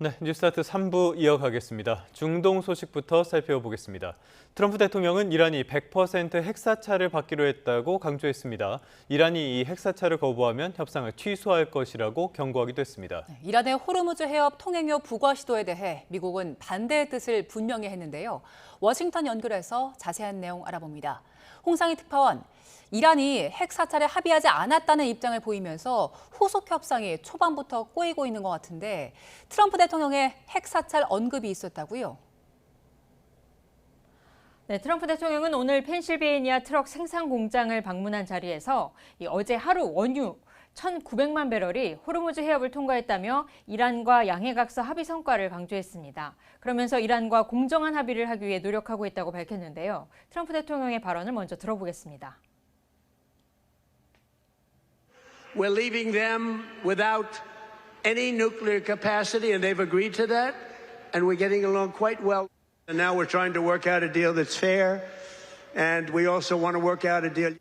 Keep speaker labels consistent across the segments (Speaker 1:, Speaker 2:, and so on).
Speaker 1: 네, 뉴스타트 3부 이어가겠습니다. 중동 소식부터 살펴보겠습니다. 트럼프 대통령은 이란이 100% 핵사찰을 받기로 했다고 강조했습니다. 이란이 이 핵사찰을 거부하면 협상을 취소할 것이라고 경고하기도 했습니다.
Speaker 2: 이란의 호르무즈 해협 통행료 부과 시도에 대해 미국은 반대의 뜻을 분명히 했는데요. 워싱턴 연결해서 자세한 내용 알아봅니다. 홍상희 특파원, 이란이 핵사찰에 합의하지 않았다는 입장을 보이면서 후속 협상이 초반부터 꼬이고 있는 것 같은데 트럼프 대통령의 핵사찰 언급이 있었다고요?
Speaker 3: 네, 트럼프 대통령은 오늘 펜실베이니아 트럭 생산 공장을 방문한 자리에서 어제 하루 원유 1,900만 배럴이 호르무즈 해협을 통과했다며 이란과 양해각서 합의 성과를 강조했습니다. 그러면서 이란과 공정한 합의를 하기 위해 노력하고 있다고 밝혔는데요. 트럼프 대통령의 발언을 먼저 들어보겠습니다.
Speaker 4: We're leaving them without any nuclear capacity, and they've agreed to that, and we're getting along quite well. And now we're trying to work out a deal that's fair, and we also want to work out a deal.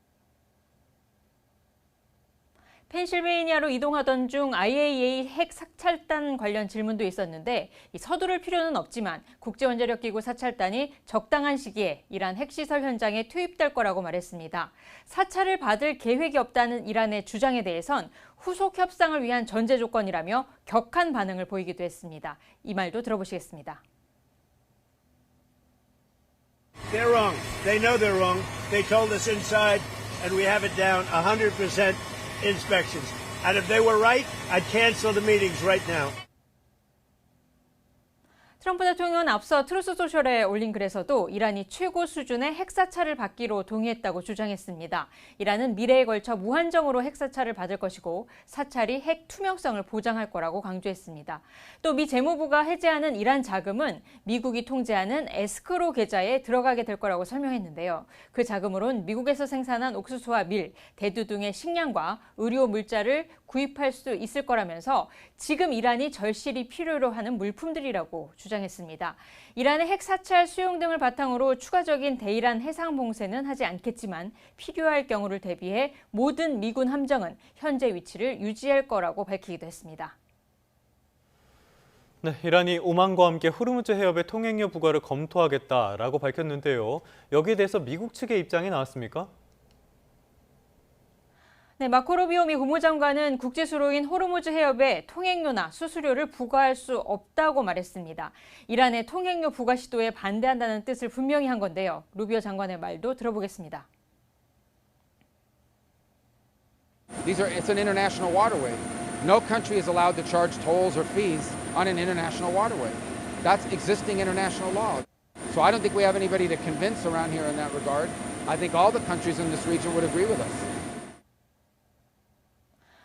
Speaker 3: 펜실베이니아로 이동하던 중 IAEA 핵 사찰단 관련 질문도 있었는데 서두를 필요는 없지만 국제원자력기구 사찰단이 적당한 시기에 이란 핵시설 현장에 투입될 거라고 말했습니다. 사찰을 받을 계획이 없다는 이란의 주장에 대해선 후속 협상을 위한 전제 조건이라며 격한 반응을 보이기도 했습니다. 이 말도 들어보시겠습니다.
Speaker 4: They're wrong. They know they're wrong. They told us inside, and we have it down 100%. Inspections. And if they were right, I'd cancel the meetings right now.
Speaker 3: 트럼프 대통령은 앞서 트루스 소셜에 올린 글에서도 이란이 최고 수준의 핵사찰을 받기로 동의했다고 주장했습니다. 이란은 미래에 걸쳐 무한정으로 핵사찰을 받을 것이고 사찰이 핵 투명성을 보장할 거라고 강조했습니다. 또 미 재무부가 해제하는 이란 자금은 미국이 통제하는 에스크로 계좌에 들어가게 될 거라고 설명했는데요. 그 자금으론 미국에서 생산한 옥수수와 밀, 대두 등의 식량과 의료 물자를 구입할 수 있을 거라면서 지금 이란이 절실히 필요로 하는 물품들이라고 주장했습니다. 이란의 핵 사찰 수용 등을 바탕으로 추가적인 대이란 해상 봉쇄는 하지 않겠지만 필요할 경우를 대비해 모든 미군 함정은 현재 위치를 유지할 거라고 밝히기도 했습니다.
Speaker 1: 네, 이란이 오만과 함께 호르무즈 해협의 통행료 부과를 검토하겠다라고 밝혔는데요. 여기에 대해서 미국 측의 입장이 나왔습니까?
Speaker 3: 네, 마코 루비오 미 국무장관은 국제수로인 호르무즈 해협에 통행료나 수수료를 부과할 수 없다고 말했습니다. 이란의 통행료 부과 시도에 반대한다는 뜻을 분명히 한 건데요. 루비오 장관의 말도 들어보겠습니다.
Speaker 5: It's an international waterway. No country is allowed to charge tolls or fees on an international waterway. That's existing international law. So I don't think we have anybody to convince around here in that regard. I think all the countries in this region would agree with us.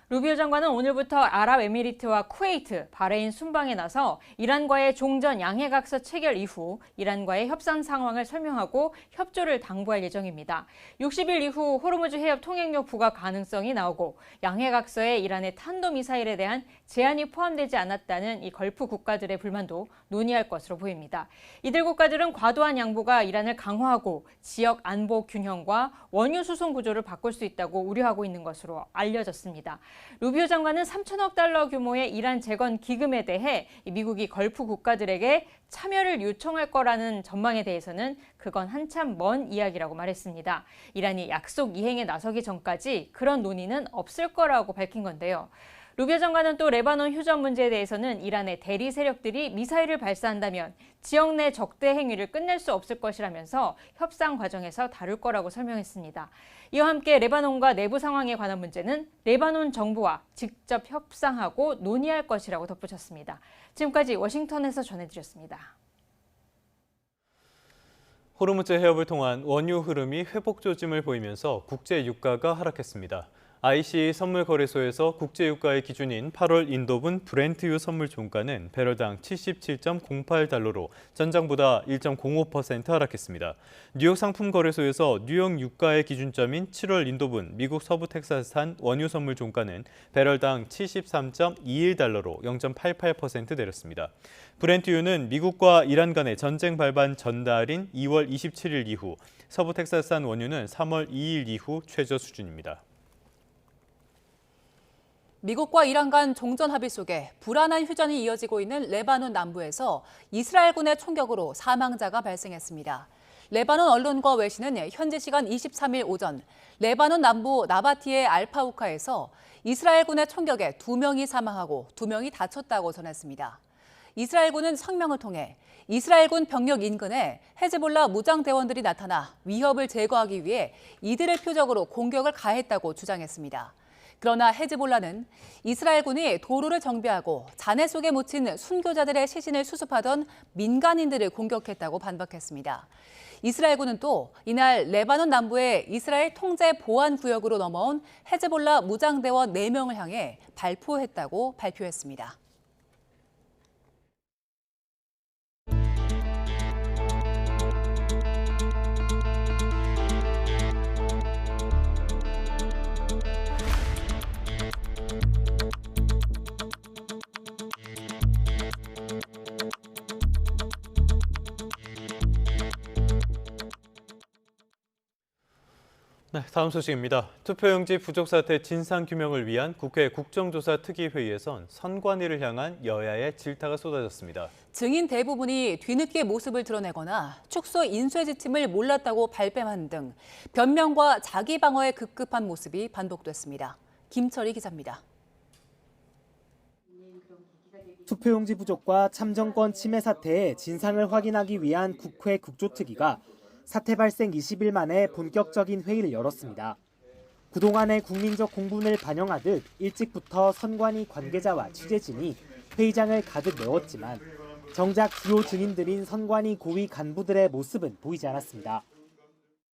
Speaker 3: 루비오 장관은 오늘부터 아랍에미리트와 쿠웨이트, 바레인 순방에 나서 이란과의 종전 양해각서 체결 이후 이란과의 협상 상황을 설명하고 협조를 당부할 예정입니다. 60일 이후 호르무즈 해협 통행료 부과 가능성이 나오고 양해각서에 이란의 탄도미사일에 대한 제한이 포함되지 않았다는 이 걸프 국가들의 불만도 논의할 것으로 보입니다. 이들 국가들은 과도한 양보가 이란을 강화하고 지역 안보 균형과 원유 수송 구조를 바꿀 수 있다고 우려하고 있는 것으로 알려졌습니다. 루비오 장관은 3천억 달러 규모의 이란 재건 기금에 대해 미국이 걸프 국가들에게 참여를 요청할 거라는 전망에 대해서는 그건 한참 먼 이야기라고 말했습니다. 이란이 약속 이행에 나서기 전까지 그런 논의는 없을 거라고 밝힌 건데요. 루비오 장관은 또 레바논 휴전 문제에 대해서는 이란의 대리 세력들이 미사일을 발사한다면 지역 내 적대 행위를 끝낼 수 없을 것이라면서 협상 과정에서 다룰 거라고 설명했습니다. 이와 함께 레바논과 내부 상황에 관한 문제는 레바논 정부와 직접 협상하고 논의할 것이라고 덧붙였습니다. 지금까지 워싱턴에서 전해드렸습니다.
Speaker 1: 호르무즈 해협을 통한 원유 흐름이 회복 조짐을 보이면서 국제 유가가 하락했습니다. ICE 선물거래소에서 국제유가의 기준인 8월 인도분 브렌트유 선물 종가는 배럴당 77.08달러로 전장보다 1.05% 하락했습니다. 뉴욕 상품거래소에서 뉴욕 유가의 기준점인 7월 인도분 미국 서부 텍사스산 원유 선물 종가는 배럴당 73.21달러로 0.88% 내렸습니다. 브렌트유는 미국과 이란 간의 전쟁 발발 전달인 2월 27일 이후, 서부 텍사스산 원유는 3월 2일 이후 최저 수준입니다.
Speaker 2: 미국과 이란 간 종전 합의 속에 불안한 휴전이 이어지고 있는 레바논 남부에서 이스라엘군의 총격으로 사망자가 발생했습니다. 레바논 언론과 외신은 현지 시간 23일 오전 레바논 남부 나바티의 알파우카에서 이스라엘군의 총격에 2명이 사망하고 2명이 다쳤다고 전했습니다. 이스라엘군은 성명을 통해 이스라엘군 병력 인근에 헤즈볼라 무장대원들이 나타나 위협을 제거하기 위해 이들을 표적으로 공격을 가했다고 주장했습니다. 그러나 헤즈볼라는 이스라엘군이 도로를 정비하고 잔해 속에 묻힌 순교자들의 시신을 수습하던 민간인들을 공격했다고 반박했습니다. 이스라엘군은 또 이날 레바논 남부의 이스라엘 통제 보안 구역으로 넘어온 헤즈볼라 무장대원 4명을 향해 발포했다고 발표했습니다.
Speaker 1: 네, 다음 소식입니다. 투표용지 부족 사태 진상 규명을 위한 국회 국정조사 특위회의에선 선관위를 향한 여야의 질타가 쏟아졌습니다.
Speaker 2: 증인 대부분이 뒤늦게 모습을 드러내거나 축소 인쇄 지침을 몰랐다고 발뺌한 등 변명과 자기 방어에 급급한 모습이 반복됐습니다. 김철희 기자입니다.
Speaker 6: 투표용지 부족과 참정권 침해 사태의 진상을 확인하기 위한 국회 국조특위가 사태 발생 20일 만에 본격적인 회의를 열었습니다. 그동안의 국민적 공분을 반영하듯 일찍부터 선관위 관계자와 취재진이 회의장을 가득 메웠지만 정작 주요 증인들인 선관위 고위 간부들의 모습은 보이지 않았습니다.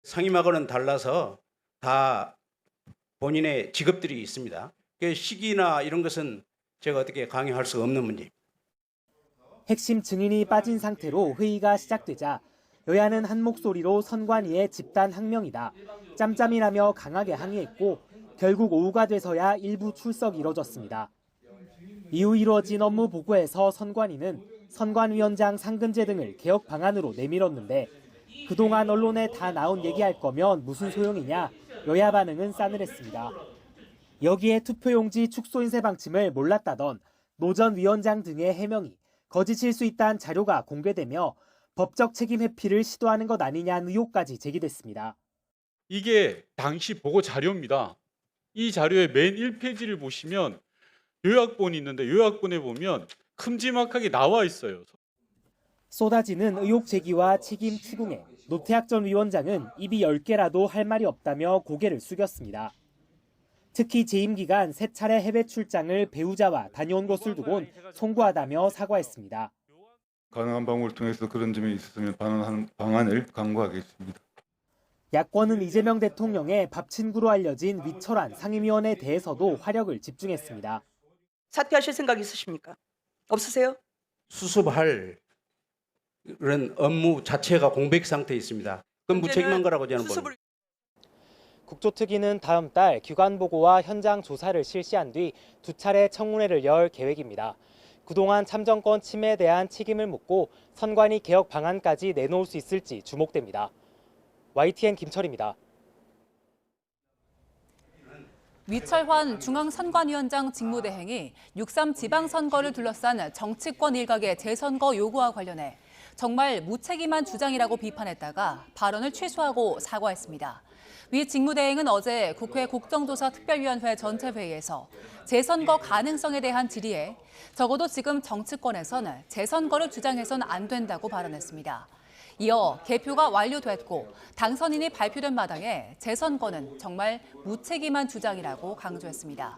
Speaker 7: 상임하고는 달라서 다 본인의 직업들이 있습니다. 시기나 이런 것은 제가 어떻게 강요할 수 없는 문제입니다.
Speaker 6: 핵심 증인이 빠진 상태로 회의가 시작되자 여야는 한 목소리로 선관위의 집단 항명이다, 짬짬이라며 강하게 항의했고 결국 오후가 돼서야 일부 출석이 이뤄졌습니다. 이후 이루어진 업무 보고에서 선관위는 선관위원장 상근제 등을 개혁 방안으로 내밀었는데 그동안 언론에 다 나온 얘기할 거면 무슨 소용이냐, 여야 반응은 싸늘했습니다. 여기에 투표용지 축소 인쇄 방침을 몰랐다던 노 전 위원장 등의 해명이 거짓일 수 있다는 자료가 공개되며 법적 책임 회피를 시도하는 것 아니냐는 의혹까지 제기됐습니다.
Speaker 8: 이게 당시 보고 자료입니다. 이 자료의 맨 1페이지를 보시면 요약본이 있는데 요약본에 보면 큼지막하게 나와 있어요.
Speaker 6: 쏟아지는 의혹 제기와 책임 추궁에 노태학 전 위원장은 입이 10개라도 할 말이 없다며 고개를 숙였습니다. 특히 재임 기간 3차례 해외 출장을 배우자와 다녀온 것을 두곤 송구하다며 사과했습니다.
Speaker 9: 가능한 방법을 통해서 그런 점이 있었으면 반환하는 방안을 강구하겠습니다.
Speaker 6: 야권은 이재명 대통령의 밥 친구로 알려진 위철한 상임위원에 대해서도 화력을 집중했습니다.
Speaker 10: 사퇴하실 생각 있으십니까? 없으세요?
Speaker 7: 수습할 그런 업무 자체가 공백 상태에 있습니다. 그건 무책임한 거라고 저는 봅니다.
Speaker 6: 국조특위는 다음 달 기관 보고와 현장 조사를 실시한 뒤 2차례 청문회를 열 계획입니다. 그동안 참정권 침해에 대한 책임을 묻고 선관위 개혁 방안까지 내놓을 수 있을지 주목됩니다. YTN 김철입니다.
Speaker 2: 위철환 중앙선관위원장 직무대행이 6.3 지방선거를 둘러싼 정치권 일각의 재선거 요구와 관련해 정말 무책임한 주장이라고 비판했다가 발언을 취소하고 사과했습니다. 위 직무대행은 어제 국회 국정조사 특별위원회 전체 회의에서 재선거 가능성에 대한 질의에 적어도 지금 정치권에서는 재선거를 주장해서는 안 된다고 발언했습니다. 이어 개표가 완료됐고 당선인이 발표된 마당에 재선거는 정말 무책임한 주장이라고 강조했습니다.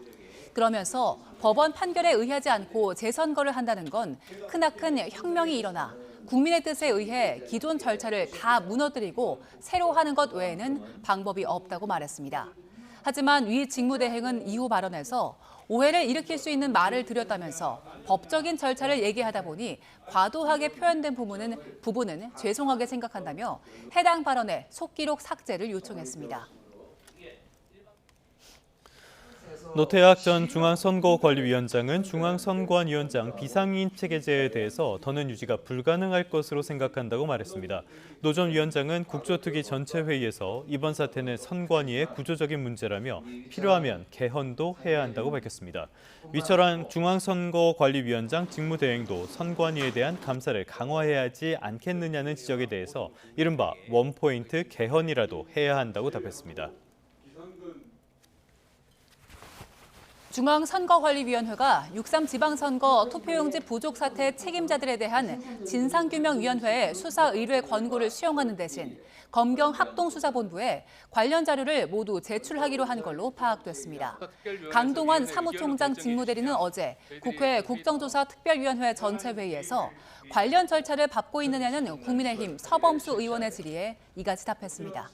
Speaker 2: 그러면서 법원 판결에 의하지 않고 재선거를 한다는 건 크나큰 혁명이 일어나 국민의 뜻에 의해 기존 절차를 다 무너뜨리고 새로 하는 것 외에는 방법이 없다고 말했습니다. 하지만 위 직무대행은 이후 발언에서 오해를 일으킬 수 있는 말을 드렸다면서 법적인 절차를 얘기하다 보니 과도하게 표현된 부분은 죄송하게 생각한다며 해당 발언의 속기록 삭제를 요청했습니다.
Speaker 1: 노태학 전 중앙선거관리위원장은 중앙선관위원장 비상인 체계제에 대해서 더는 유지가 불가능할 것으로 생각한다고 말했습니다. 노 전 위원장은 국조특위 전체 회의에서 이번 사태는 선관위의 구조적인 문제라며 필요하면 개헌도 해야 한다고 밝혔습니다. 위철한 중앙선거관리위원장 직무대행도 선관위에 대한 감사를 강화해야 하지 않겠느냐는 지적에 대해서 이른바 원포인트 개헌이라도 해야 한다고 답했습니다.
Speaker 2: 중앙선거관리위원회가 6.3 지방선거 투표용지 부족 사태 책임자들에 대한 진상규명위원회의 수사 의뢰 권고를 수용하는 대신 검경합동수사본부에 관련 자료를 모두 제출하기로 한 걸로 파악됐습니다. 강동원 사무총장 직무대리는 어제 국회 국정조사 특별위원회 전체 회의에서 관련 절차를 밟고 있느냐는 국민의힘 서범수 의원의 질의에 이같이 답했습니다.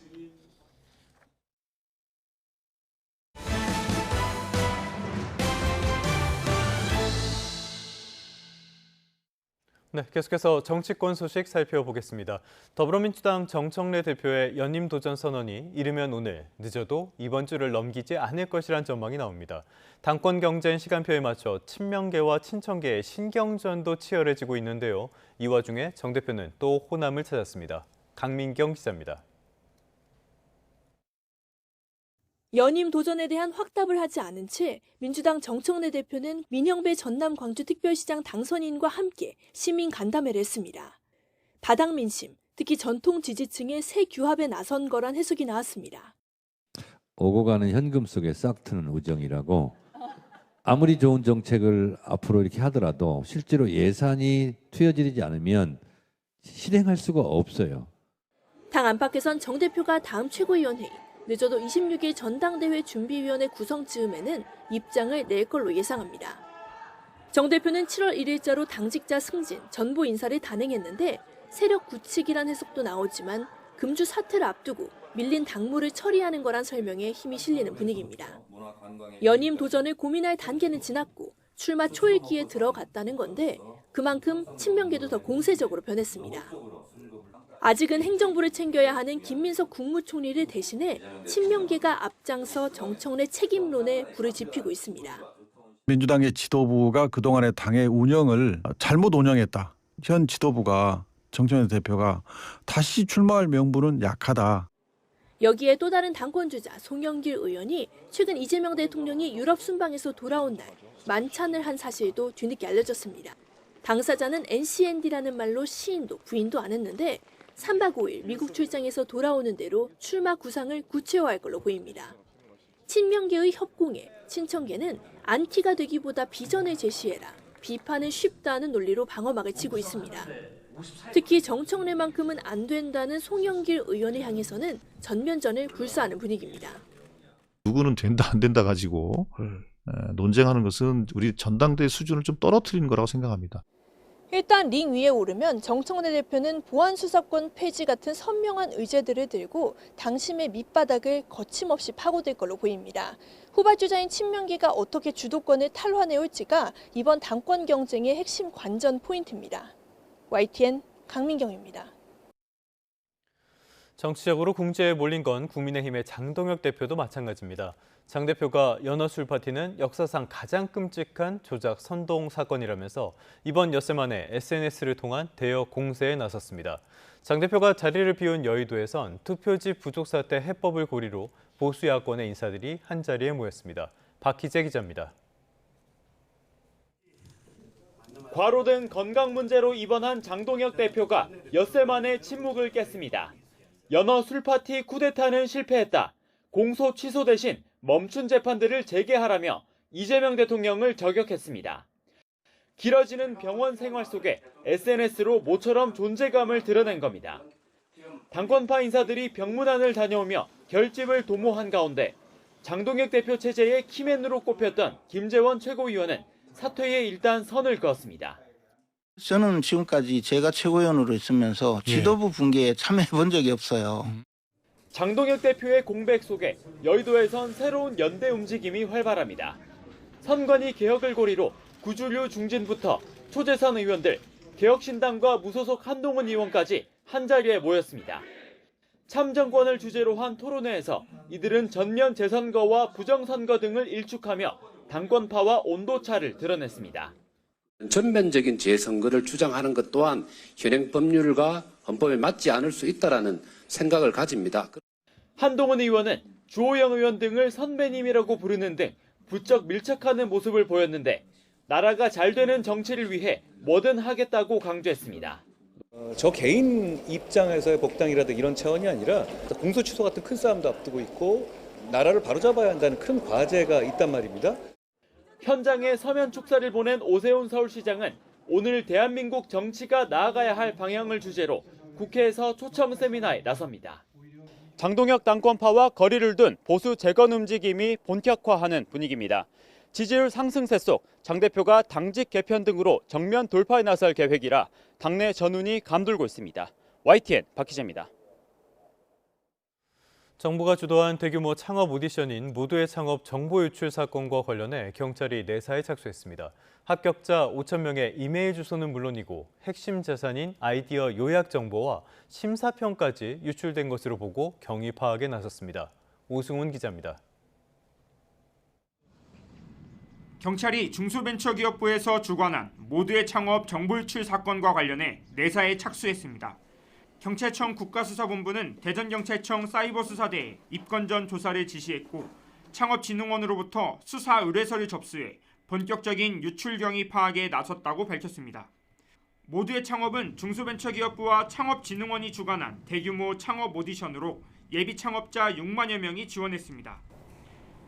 Speaker 1: 네, 계속해서 정치권 소식 살펴보겠습니다. 더불어민주당 정청래 대표의 연임 도전 선언이 이르면 오늘, 늦어도 이번 주를 넘기지 않을 것이란 전망이 나옵니다. 당권 경쟁 시간표에 맞춰 친명계와 친청계의 신경전도 치열해지고 있는데요. 이 와중에 정 대표는 또 호남을 찾았습니다. 강민경 기자입니다.
Speaker 11: 연임 도전에 대한 확답을 하지 않은 채 민주당 정청래 대표는 민영배 전남 광주특별시장 당선인과 함께 시민 간담회를 했습니다. 바닥 민심, 특히 전통 지지층의 새 규합에 나선 거란 해석이 나왔습니다.
Speaker 12: 오고 가는 현금 속에 싹 트는 우정이라고, 아무리 좋은 정책을 앞으로 이렇게 하더라도 실제로 예산이 투여지지 않으면 실행할 수가 없어요.
Speaker 11: 당 안팎에선 정 대표가 다음 최고위원회의, 늦어도 26일 전당대회 준비위원회 구성 즈음에는 입장을 낼 걸로 예상합니다. 정 대표는 7월 1일자로 당직자 승진, 전부 인사를 단행했는데 세력 굳히기란 해석도 나오지만 금주 사태를 앞두고 밀린 당무를 처리하는 거란 설명에 힘이 실리는 분위기입니다. 연임 도전을 고민할 단계는 지났고 출마 초일기에 들어갔다는 건데 그만큼 친명계도 더 공세적으로 변했습니다. 아직은 행정부를 챙겨야 하는 김민석 국무총리를 대신해 친명계가 앞장서 정청래 책임론에 불을 지피고 있습니다.
Speaker 13: 민주당의 지도부가 그동안의 당의 운영을 잘못 운영했다. 현 지도부가 정청래 대표가 다시 출마할 명분은 약하다.
Speaker 11: 여기에 또 다른 당권주자 송영길 의원이 최근 이재명 대통령이 유럽 순방에서 돌아온 날 만찬을 한 사실도 뒤늦게 알려졌습니다. 당사자는 NCND라는 말로 시인도 부인도 안 했는데 3박 5일 미국 출장에서 돌아오는 대로 출마 구상을 구체화할 걸로 보입니다. 친명계의 협공에 친청계는 안티가 되기보다 비전을 제시해라, 비판은 쉽다는 논리로 방어막을 치고 있습니다. 특히 정청래만큼은 안 된다는 송영길 의원을 향해서는 전면전을 불사하는 분위기입니다.
Speaker 14: 누구는 된다 안 된다 가지고 논쟁하는 것은 우리 전당대회 수준을 좀 떨어뜨리는 거라고 생각합니다.
Speaker 11: 일단 링 위에 오르면 정청래 대표는 보안수사권 폐지 같은 선명한 의제들을 들고 당심의 밑바닥을 거침없이 파고들 걸로 보입니다. 후발주자인 친명계가 어떻게 주도권을 탈환해올지가 이번 당권 경쟁의 핵심 관전 포인트입니다. YTN 강민경입니다.
Speaker 1: 정치적으로 궁지에 몰린 건 국민의힘의 장동혁 대표도 마찬가지입니다. 장 대표가 연어술 파티는 역사상 가장 끔찍한 조작 선동 사건이라면서 이번 엿새 만에 SNS를 통한 대여 공세에 나섰습니다. 장 대표가 자리를 비운 여의도에선 투표지 부족 사태 해법을 고리로 보수 야권의 인사들이 한자리에 모였습니다. 박희재 기자입니다.
Speaker 15: 과로된 건강 문제로 입원한 장동혁 대표가 엿새 만에 침묵을 깼습니다. 연어 술파티 쿠데타는 실패했다. 공소 취소 대신 멈춘 재판들을 재개하라며 이재명 대통령을 저격했습니다. 길어지는 병원 생활 속에 SNS로 모처럼 존재감을 드러낸 겁니다. 당권파 인사들이 병문안을 다녀오며 결집을 도모한 가운데 장동혁 대표 체제의 키맨으로 꼽혔던 김재원 최고위원은 사퇴에 일단 선을 그었습니다.
Speaker 16: 저는 지금까지 제가 최고위원으로 있으면서 지도부 붕괴에 참여해 본 적이 없어요.
Speaker 15: 장동혁 대표의 공백 속에 여의도에선 새로운 연대 움직임이 활발합니다. 선관위 개혁을 고리로 구주류 중진부터 초재선 의원들, 개혁신당과 무소속 한동훈 의원까지 한자리에 모였습니다. 참정권을 주제로 한 토론회에서 이들은 전면 재선거와 부정선거 등을 일축하며 당권파와 온도차를 드러냈습니다.
Speaker 17: 전면적인 재선거를 주장하는 것 또한 현행 법률과 헌법에 맞지 않을 수 있다라는 생각을 가집니다.
Speaker 15: 한동훈 의원은 주호영 의원 등을 선배님이라고 부르는 등 부쩍 밀착하는 모습을 보였는데 나라가 잘 되는 정치를 위해 뭐든 하겠다고 강조했습니다.
Speaker 18: 저 개인 입장에서의 복당이라든 이런 차원이 아니라 공소 취소 같은 큰 싸움도 앞두고 있고 나라를 바로잡아야 한다는 큰 과제가 있단 말입니다.
Speaker 15: 현장에 서면 축사를 보낸 오세훈 서울시장은 오늘 대한민국 정치가 나아가야 할 방향을 주제로 국회에서 초청 세미나에 나섭니다. 장동혁 당권파와 거리를 둔 보수 재건 움직임이 본격화하는 분위기입니다. 지지율 상승세 속 장 대표가 당직 개편 등으로 정면 돌파에 나설 계획이라 당내 전운이 감돌고 있습니다. YTN 박 기자입니다.
Speaker 1: 정부가 주도한 대규모 창업 오디션인 모두의 창업 정보 유출 사건과 관련해 경찰이 내사에 착수했습니다. 합격자 5,000명의 이메일 주소는 물론이고 핵심 자산인 아이디어 요약 정보와 심사평까지 유출된 것으로 보고 경위 파악에 나섰습니다. 오승훈 기자입니다.
Speaker 19: 경찰이 중소벤처기업부에서 주관한 모두의 창업 정보 유출 사건과 관련해 내사에 착수했습니다. 경찰청 국가수사본부는 대전경찰청 사이버수사대에 입건 전 조사를 지시했고 창업진흥원으로부터 수사 의뢰서를 접수해 본격적인 유출 경위 파악에 나섰다고 밝혔습니다. 모두의 창업은 중소벤처기업부와 창업진흥원이 주관한 대규모 창업 오디션으로 예비 창업자 6만여 명이 지원했습니다.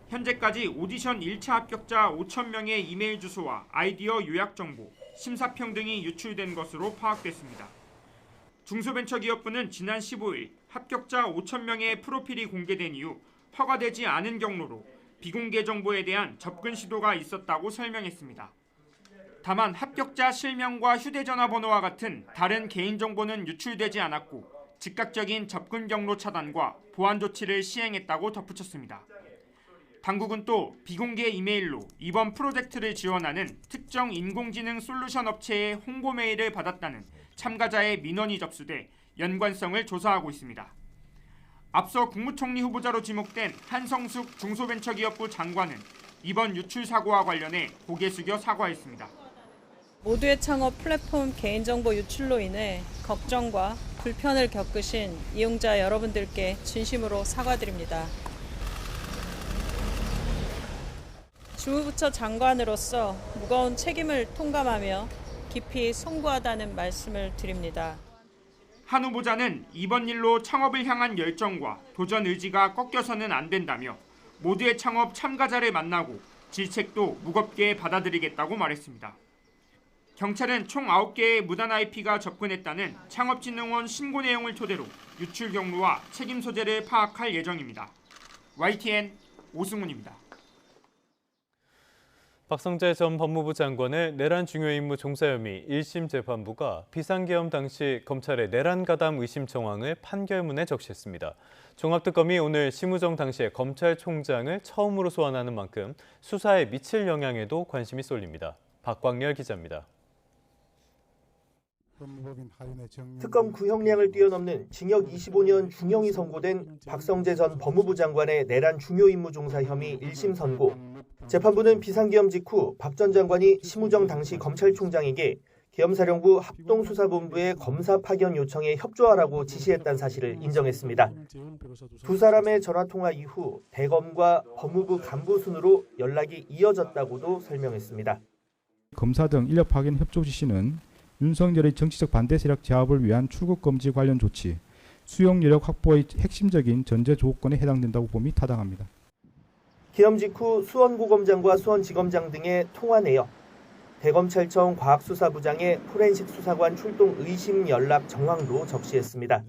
Speaker 19: 현재까지 오디션 1차 합격자 5,000명의 이메일 주소와 아이디어 요약 정보, 심사평 등이 유출된 것으로 파악됐습니다. 중소벤처기업부는 지난 15일 합격자 5,000명의 프로필이 공개된 이후 허가되지 않은 경로로 비공개 정보에 대한 접근 시도가 있었다고 설명했습니다. 다만 합격자 실명과 휴대전화 번호와 같은 다른 개인정보는 유출되지 않았고 즉각적인 접근 경로 차단과 보안 조치를 시행했다고 덧붙였습니다. 당국은 또 비공개 이메일로 이번 프로젝트를 지원하는 특정 인공지능 솔루션 업체의 홍보 메일을 받았다는 참가자의 민원이 접수돼 연관성을 조사하고 있습니다. 앞서 국무총리 후보자로 지목된 한성숙 중소벤처기업부 장관은 이번 유출 사고와 관련해 고개 숙여 사과했습니다.
Speaker 20: 모두의 창업 플랫폼 개인정보 유출로 인해 걱정과 불편을 겪으신 이용자 여러분들께 진심으로 사과드립니다. 주무부처 장관으로서 무거운 책임을 통감하며 깊이 송구하다는 말씀을 드립니다.
Speaker 19: 한 후보자는 이번 일로 창업을 향한 열정과 도전 의지가 꺾여서는 안 된다며 모두의 창업 참가자를 만나고 질책도 무겁게 받아들이겠다고 말했습니다. 경찰은 총 9개의 무단 IP가 접근했다는 창업진흥원 신고 내용을 토대로 유출 경로와 책임 소재를 파악할 예정입니다. YTN 오승훈입니다.
Speaker 1: 박성재 전 법무부 장관의 내란 중요 임무 종사 혐의 1심 재판부가 비상계엄 당시 검찰의 내란 가담 의심 정황을 판결문에 적시했습니다. 종합특검이 오늘 심우정 당시의 검찰총장을 처음으로 소환하는 만큼 수사에 미칠 영향에도 관심이 쏠립니다. 박광열 기자입니다.
Speaker 21: 특검 구형량을 뛰어넘는 징역 25년 중형이 선고된 박성재 전 법무부 장관의 내란 중요 임무 종사 혐의 1심 선고. 재판부는 비상계엄 직후 박 전 장관이 심우정 당시 검찰총장에게 계엄사령부 합동수사본부의 검사 파견 요청에 협조하라고 지시했다는 사실을 인정했습니다. 두 사람의 전화통화 이후 대검과 법무부 간부 순으로 연락이 이어졌다고도 설명했습니다.
Speaker 22: 검사 등 인력 파견 협조 지시는 윤석열의 정치적 반대 세력 제압을 위한 출국 금지 관련 조치, 수용 여력 확보의 핵심적인 전제 조건에 해당된다고 봄이 타당합니다.
Speaker 21: 계엄 직후 수원고검장과 수원지검장 등의 통화 내역, 대검찰청 과학수사부장의 포렌식 수사관 출동 의심 연락 정황도 적시했습니다.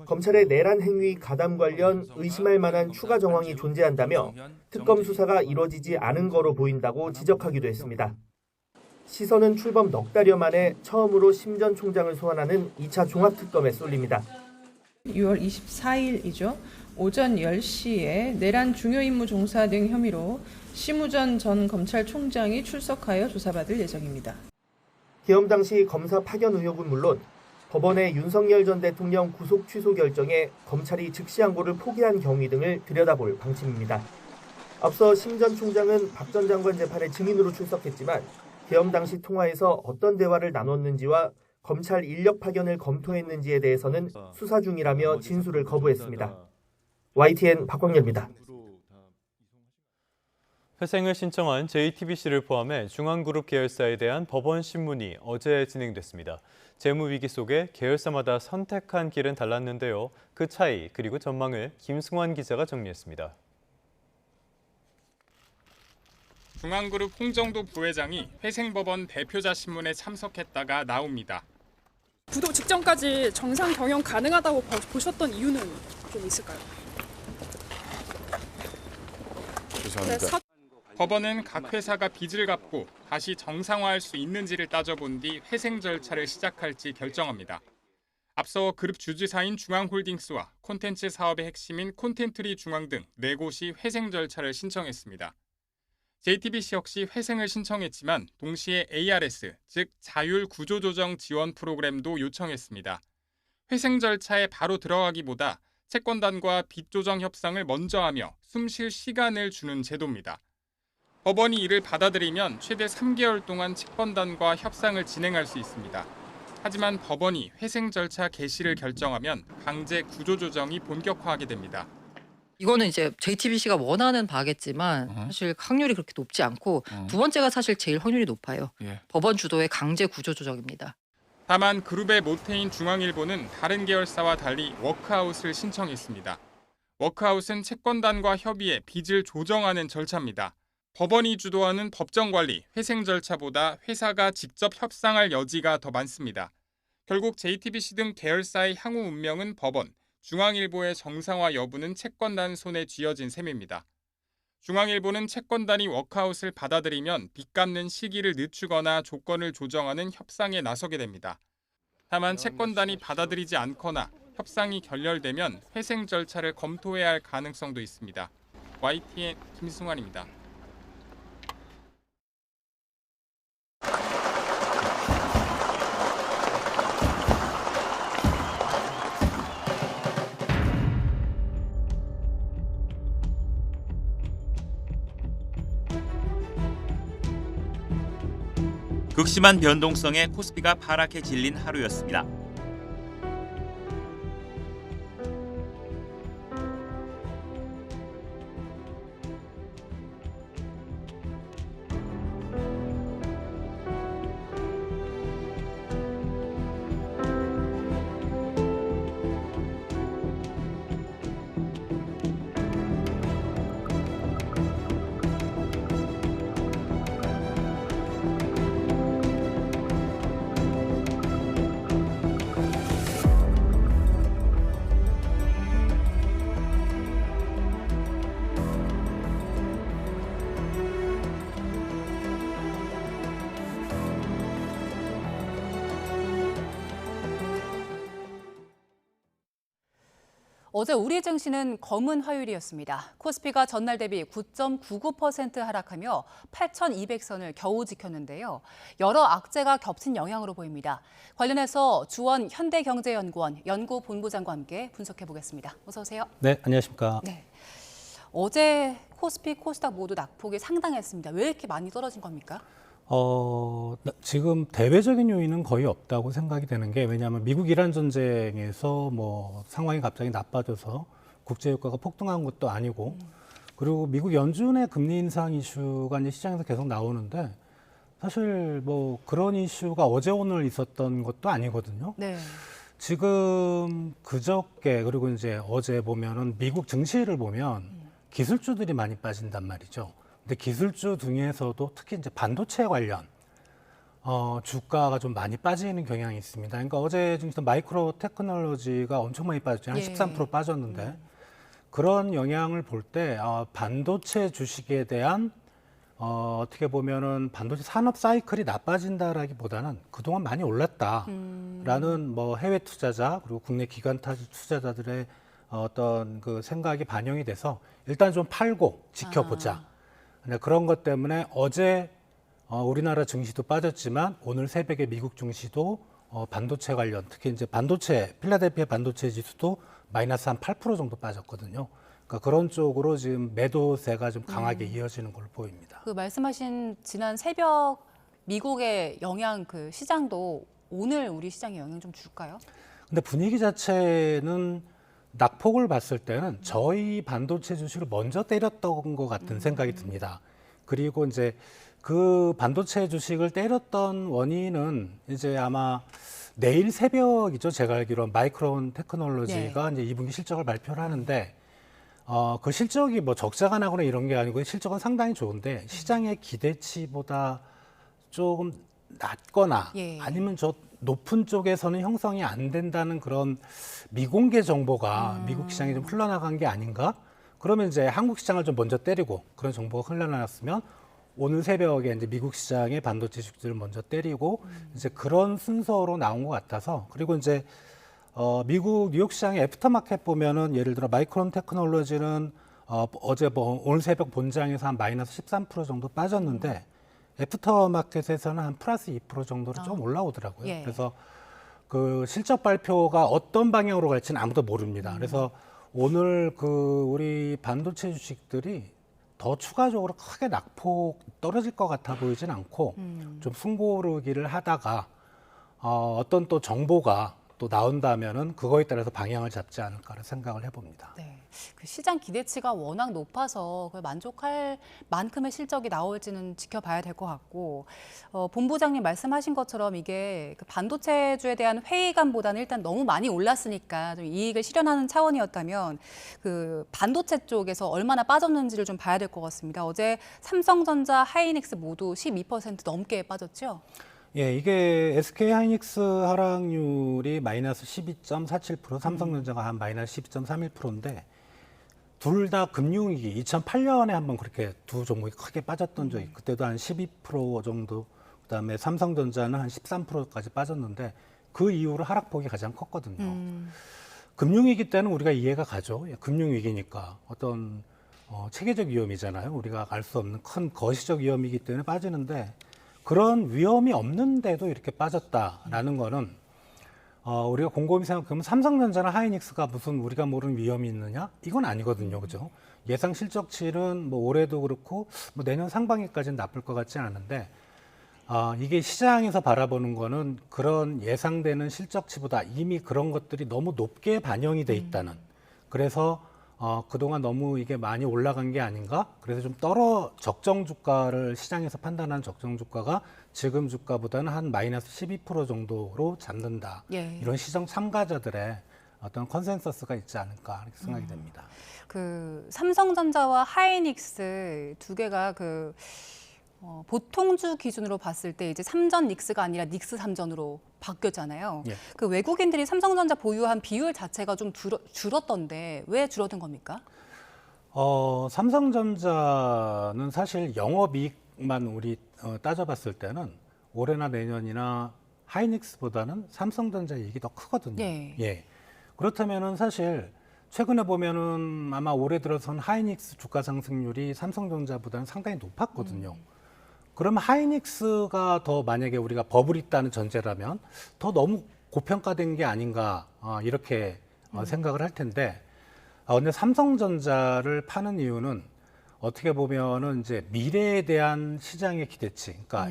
Speaker 21: 검찰의 내란 행위 가담 관련 의심할 만한 추가 정황이 존재한다며 특검 수사가 이뤄지지 않은 거로 보인다고 지적하기도 했습니다. 시선은 출범 넉 달여 만에 처음으로 심 전 총장을 소환하는 2차 종합특검에 쏠립니다.
Speaker 23: 6월 24일이죠. 오전 10시에 내란 중요 임무 종사 등 혐의로 심우정 전 검찰총장이 출석하여 조사받을 예정입니다.
Speaker 21: 계엄 당시 검사 파견 의혹은 물론 법원의 윤석열 전 대통령 구속 취소 결정에 검찰이 즉시 항고를 포기한 경위 등을 들여다볼 방침입니다. 앞서 심 전 총장은 박 전 장관 재판에 증인으로 출석했지만 계엄 당시 통화에서 어떤 대화를 나눴는지와 검찰 인력 파견을 검토했는지에 대해서는 수사 중이라며 진술을 거부했습니다. YTN 박광렬입니다.
Speaker 1: 회생을 신청한 JTBC를 포함해 중앙그룹 계열사에 대한 법원 심문이 어제 진행됐습니다. 재무위기 속에 계열사마다 선택한 길은 달랐는데요. 그 차이 그리고 전망을 김승환 기자가 정리했습니다.
Speaker 3: 중앙그룹 홍정도 부회장이 회생법원 대표자 신문에 참석했다가 나옵니다.
Speaker 4: 부도 직전까지 정상 경영 가능하다고 보셨던 이유는 좀 있을까요?
Speaker 3: 죄송합니다. 법원은 각 회사가 빚을 갚고 다시 정상화할 수 있는지를 따져본 뒤 회생 절차를 시작할지 결정합니다. 앞서 그룹 주주사인 중앙홀딩스와 콘텐츠 사업의 핵심인 콘텐트리 중앙 등 4곳이 회생 절차를 신청했습니다. JTBC 역시 회생을 신청했지만 동시에 ARS, 즉 자율 구조조정 지원 프로그램도 요청했습니다. 회생 절차에 바로 들어가기보다 채권단과 빚 조정 협상을 먼저 하며 숨 쉴 시간을 주는 제도입니다. 법원이 이를 받아들이면 최대 3개월 동안 채권단과 협상을 진행할 수 있습니다. 하지만 법원이 회생 절차 개시를 결정하면 강제 구조조정이 본격화하게 됩니다.
Speaker 5: 이거는 이제 JTBC가 원하는 바겠지만 사실 확률이 그렇게 높지 않고 두 번째가 사실 제일 확률이 높아요. 법원 주도의 강제 구조조정입니다.
Speaker 3: 다만 그룹의 모태인 중앙일보는 다른 계열사와 달리 워크아웃을 신청했습니다. 워크아웃은 채권단과 협의해 빚을 조정하는 절차입니다. 법원이 주도하는 법정관리, 회생 절차보다 회사가 직접 협상할 여지가 더 많습니다. 결국 JTBC 등 계열사의 향후 운명은 법원, 중앙일보의 정상화 여부는 채권단 손에 쥐어진 셈입니다. 중앙일보는 채권단이 워크아웃을 받아들이면 빚 갚는 시기를 늦추거나 조건을 조정하는 협상에 나서게 됩니다. 다만 채권단이 받아들이지 않거나 협상이 결렬되면 회생 절차를 검토해야 할 가능성도 있습니다. YTN 김승환입니다.
Speaker 24: 극심한 변동성에 코스피가 파랗게 질린 하루였습니다.
Speaker 2: 어제 우리 증시는 검은 화요일이었습니다. 코스피가 전날 대비 9.99% 하락하며 8,200선을 겨우 지켰는데요. 여러 악재가 겹친 영향으로 보입니다. 관련해서 주원 현대경제연구원 연구본부장과 함께 분석해 보겠습니다. 어서 오세요.
Speaker 25: 네, 안녕하십니까.
Speaker 2: 네. 어제 코스피, 코스닥 모두 낙폭이 상당했습니다. 왜 이렇게 많이 떨어진 겁니까?
Speaker 25: 지금 대외적인 요인은 거의 없다고 생각이 되는 게, 왜냐하면 미국 이란 전쟁에서 뭐 상황이 갑자기 나빠져서 국제 유가가 폭등한 것도 아니고, 그리고 미국 연준의 금리 인상 이슈가 이제 시장에서 계속 나오는데, 사실 뭐 그런 이슈가 어제 오늘 있었던 것도 아니거든요.
Speaker 2: 네.
Speaker 25: 지금 그저께 그리고 이제 어제 보면은 미국 증시를 보면 기술주들이 많이 빠진단 말이죠. 근데 기술주 중에서도 특히 이제 반도체 관련 주가가 좀 많이 빠지는 경향이 있습니다. 그러니까 어제 증시 마이크로 테크놀로지가 엄청 많이 빠졌죠. 한 13% 빠졌는데 그런 영향을 볼 때 반도체 주식에 대한 어떻게 보면은 반도체 산업 사이클이 나빠진다라기보다는 그동안 많이 올랐다라는 뭐 해외 투자자 그리고 국내 기관 투자자들의 어떤 그 생각이 반영이 돼서 일단 좀 팔고 지켜보자. 그런 것 때문에 어제 우리나라 증시도 빠졌지만 오늘 새벽에 미국 증시도 반도체 관련, 특히 이제 반도체, 필라델피아 반도체 지수도 마이너스 한 8% 정도 빠졌거든요. 그러니까 그런 쪽으로 지금 매도세가 좀 강하게 이어지는 걸로 보입니다.
Speaker 2: 그 말씀하신 지난 새벽 미국의 영향 그 시장도 오늘 우리 시장에 영향 좀 줄까요?
Speaker 25: 근데 분위기 자체는 낙폭을 봤을 때는 저희 반도체 주식을 먼저 때렸던 것 같은 생각이 듭니다. 그리고 이제 그 반도체 주식을 때렸던 원인은 이제 아마 내일 새벽이죠. 제가 알기로 마이크론 테크놀로지가 이제 2분기 실적을 발표를 하는데 그 실적이 뭐 적자가 나거나 이런 게 아니고 실적은 상당히 좋은데 시장의 기대치보다 조금 낮거나 아니면 저 높은 쪽에서는 형성이 안 된다는 그런 미공개 정보가 미국 시장에 좀 흘러나간 게 아닌가? 그러면 이제 한국 시장을 좀 먼저 때리고 그런 정보가 흘러나왔으면 오늘 새벽에 이제 미국 시장의 반도체 주식들을 먼저 때리고 이제 그런 순서로 나온 것 같아서 그리고 이제 미국 뉴욕 시장의 애프터마켓 보면은 예를 들어 마이크론 테크놀로지는 어제 오늘 새벽 본장에서 한 마이너스 13% 정도 빠졌는데 애프터마켓에서는 한 플러스 2% 정도로 좀 올라오더라고요.
Speaker 2: 예.
Speaker 25: 그래서 그 실적 발표가 어떤 방향으로 갈지는 아무도 모릅니다. 그래서 오늘 그 우리 반도체 주식들이 더 추가적으로 크게 낙폭 떨어질 것 같아 보이진 않고 좀 숨고르기를 하다가 어떤 또 정보가 또 나온다면은 그거에 따라서 방향을 잡지 않을까를 생각을 해봅니다.
Speaker 2: 네, 그 시장 기대치가 워낙 높아서 만족할 만큼의 실적이 나올지는 지켜봐야 될 것 같고 본부장님 말씀하신 것처럼 이게 그 반도체주에 대한 회의감보다는 일단 너무 많이 올랐으니까 좀 이익을 실현하는 차원이었다면 그 반도체 쪽에서 얼마나 빠졌는지를 좀 봐야 될 것 같습니다. 어제 삼성전자, 하이닉스 모두 12% 넘게 빠졌죠?
Speaker 25: 예, 이게 SK 하이닉스 하락률이 마이너스 12.47%, 삼성전자가 한 마이너스 12.31%인데 둘 다 금융위기 2008년에 한번 그렇게 두 종목이 크게 빠졌던 적이 그때도 한 12% 정도 그다음에 삼성전자는 한 13%까지 빠졌는데 그 이후로 하락폭이 가장 컸거든요. 금융위기 때는 우리가 이해가 가죠. 금융위기니까 어떤 체계적 위험이잖아요. 우리가 알 수 없는 큰 거시적 위험이기 때문에 빠지는데 그런 위험이 없는데도 이렇게 빠졌다라는 거는 우리가 곰곰이 생각하면 삼성전자나 하이닉스가 무슨 우리가 모르는 위험이 있느냐? 이건 아니거든요. 그죠? 예상 실적치는 뭐 올해도 그렇고 뭐 내년 상반기까지는 나쁠 것 같지는 않은데 이게 시장에서 바라보는 거는 그런 예상되는 실적치보다 이미 그런 것들이 너무 높게 반영이 돼 있다는 그래서 그동안 너무 이게 많이 올라간 게 아닌가? 그래서 좀 적정 주가를 시장에서 판단한 적정 주가가 지금 주가보다는 한 마이너스 12% 정도로 잡는다.
Speaker 2: 예.
Speaker 25: 이런 시장 참가자들의 어떤 컨센서스가 있지 않을까 이렇게 생각이 됩니다.
Speaker 2: 그 삼성전자와 하이닉스 두 개가 그 보통주 기준으로 봤을 때 이제 삼전 닉스가 아니라 닉스 삼전으로 바뀌었잖아요.
Speaker 25: 예.
Speaker 2: 그 외국인들이 삼성전자 보유한 비율 자체가 좀 줄었던데 왜 줄어든 겁니까?
Speaker 25: 삼성전자는 사실 영업이익만 우리 따져봤을 때는 올해나 내년이나 하이닉스보다는 삼성전자 이익이 더 크거든요. 예. 그렇다면은 사실 최근에 보면은 아마 올해 들어선 하이닉스 주가 상승률이 삼성전자보다는 상당히 높았거든요. 그러면 하이닉스가 더 만약에 우리가 버블이 있다는 전제라면 더 너무 고평가된 게 아닌가 이렇게 생각을 할 텐데 근데 삼성전자를 파는 이유는 어떻게 보면은 이제 미래에 대한 시장의 기대치, 그러니까